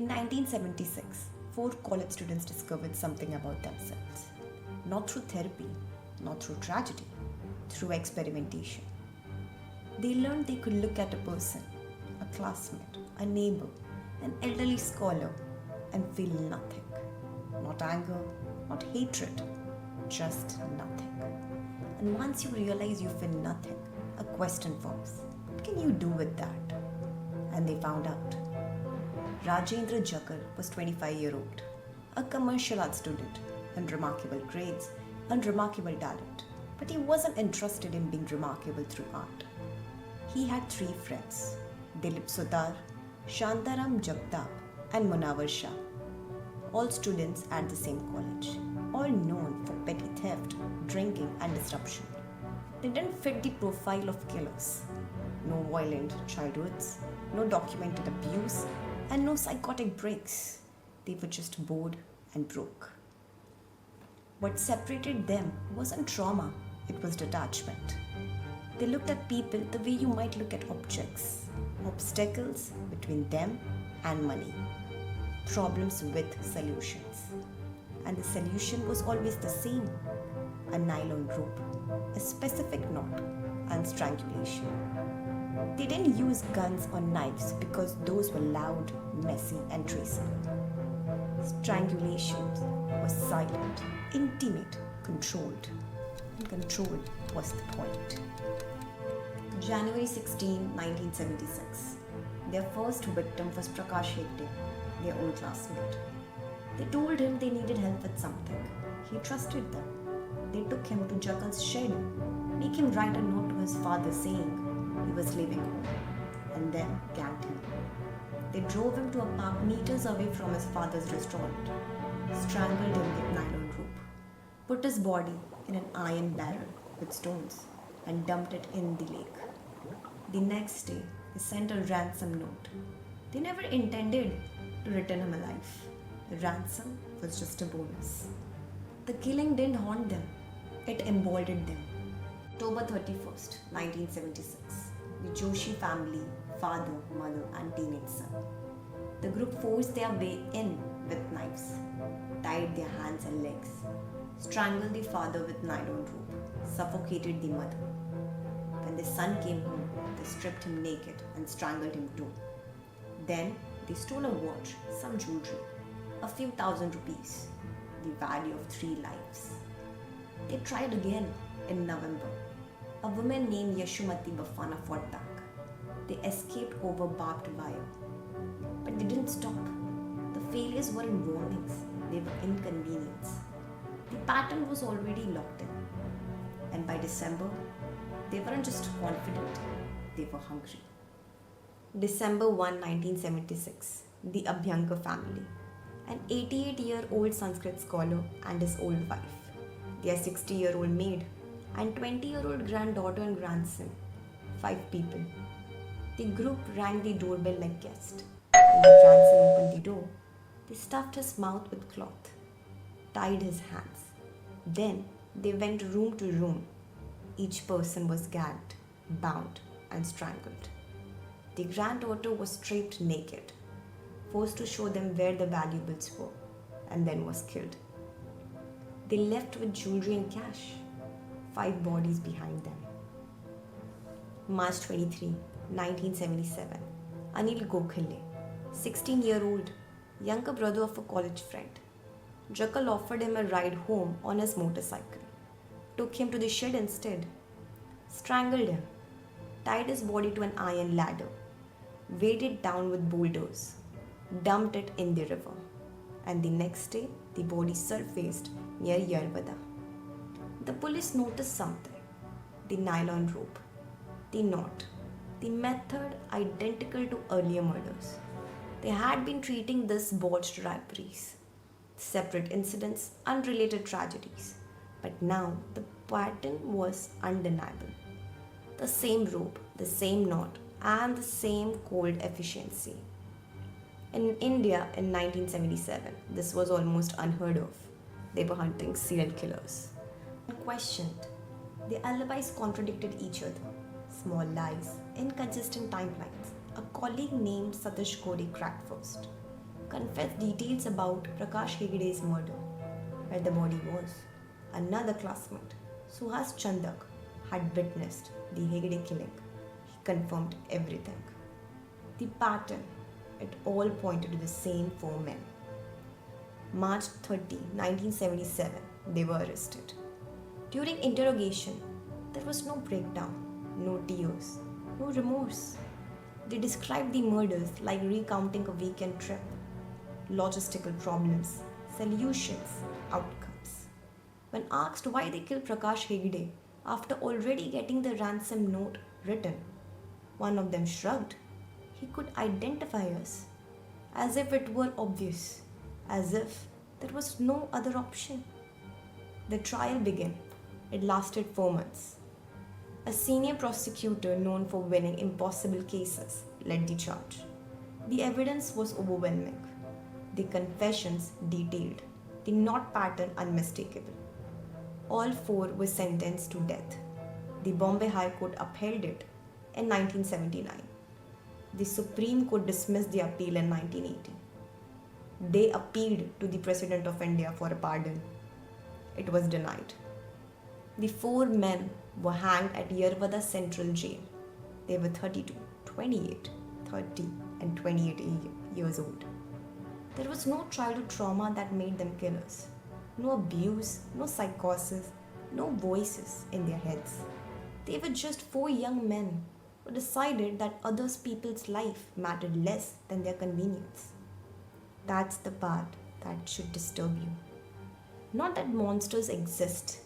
In 1976, four college students discovered something about themselves. Not through therapy, not through tragedy, through experimentation. They learned they could look at a person, a classmate, a neighbor, an elderly scholar, and feel nothing. Not anger, not hatred, just nothing. And once you realize you feel nothing, a question forms: what can you do with that? And they found out. Rajendra Jagar was 25-year-old, a commercial art student, unremarkable grades, unremarkable talent. But he wasn't interested in being remarkable through art. He had three friends: Dilip Sudar, Shantaram Jagtap, and Munawar Shah. All students at the same college, all known for petty theft, drinking, and disruption. They didn't fit the profile of killers. No violent childhoods, no documented abuse, and no psychotic breaks. They were just bored and broke. What separated them wasn't trauma, it was detachment. They looked at people the way you might look at objects: obstacles between them and money, problems with solutions. And the solution was always the same: a nylon rope, a specific knot, and strangulation. They didn't use guns or knives because those were loud, messy, and traceable. Strangulation was silent, intimate, controlled. And control was the point. January 16, 1976. Their first victim was Prakash Hegde, their old classmate. They told him they needed help with something. He trusted them. They took him to Jagal's shed, make him write a note to his father saying he was leaving home, and then gagged him. They drove him to a park meters away from his father's restaurant, strangled him with nylon rope, put his body in an iron barrel with stones, and dumped it in the lake. The next day, they sent a ransom note. They never intended to return him alive. The ransom was just a bonus. The killing didn't haunt them, it emboldened them. October 31st, 1976. The Joshi family, father, mother, and teenage son. The group forced their way in with knives, tied their hands and legs, strangled the father with nylon rope, suffocated the mother. When the son came home, they stripped him naked and strangled him too. Then they stole a watch, some jewelry, a few thousand rupees, the value of 3 lives. They tried again in November. A woman named Yashumati Bafana fought back. They escaped over barbed wire. But they didn't stop. The failures weren't warnings, they were inconvenience. The pattern was already locked in. And by December, they weren't just confident, they were hungry. December 1, 1976. The Abhyankar family. An 88-year-old Sanskrit scholar and his old wife, their 60-year-old maid, and 20-year-old granddaughter and grandson. 5 people. The group rang the doorbell like guests. When the grandson opened the door, they stuffed his mouth with cloth, tied his hands. Then they went room to room. Each person was gagged, bound, and strangled. The granddaughter was stripped naked, forced to show them where the valuables were, and then was killed. They left with jewelry and cash, 5 bodies behind them. March 23, 1977. Anil Gokhale, 16-year-old, younger brother of a college friend. Jagal offered him a ride home on his motorcycle, took him to the shed instead, strangled him, tied his body to an iron ladder, weighed it down with boulders, dumped it in the river, and the next day the body surfaced near Yarvada. The police noticed something: the nylon rope, the knot, the method identical to earlier murders. They had been treating this botched robberies, separate incidents, unrelated tragedies. But now the pattern was undeniable. The same rope, the same knot, and the same cold efficiency. In India in 1977, this was almost unheard of. They were hunting serial killers. Unquestioned, the alibis contradicted each other. Small lies, inconsistent timelines. A colleague named Satish Kode cracked first. confessed details about Prakash Hegde's murder, where the body was. Another classmate, Suhas Chandak, had witnessed the Hegde killing. He confirmed everything. The pattern, it all pointed to the same four men. March 30, 1977, they were arrested. During interrogation, there was no breakdown, no tears, no remorse. They described the murders like recounting a weekend trip. Logistical problems, solutions, outcomes. When asked why they killed Prakash Hegde after already getting the ransom note written, one of them shrugged. He could identify us, as if it were obvious, as if there was no other option. The trial began. It lasted 4 months. A senior prosecutor known for winning impossible cases led the charge. The evidence was overwhelming. The confessions detailed, the knot pattern unmistakable. All four were sentenced to death. The Bombay High Court upheld it in 1979. The Supreme Court dismissed the appeal in 1980. They appealed to the President of India for a pardon. It was denied. The four men were hanged at Yerwada Central Jail. They were 32, 28, 30, and 28 years old. There was no childhood trauma that made them killers. No abuse, no psychosis, no voices in their heads. They were just four young men who decided that other people's life mattered less than their convenience. That's the part that should disturb you. Not that monsters exist,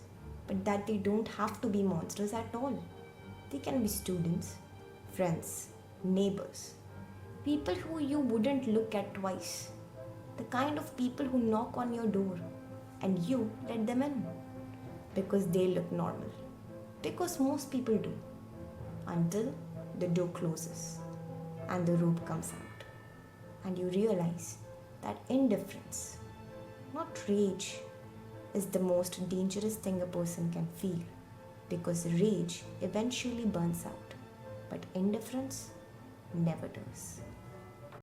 but that they don't have to be monsters at all. They can be students, friends, neighbors, people who you wouldn't look at twice. The kind of people who knock on your door and you let them in because they look normal. Because most people do. Until the door closes and the rope comes out and you realize that indifference, not rage, is the most dangerous thing a person can feel, because rage eventually burns out, but indifference never does.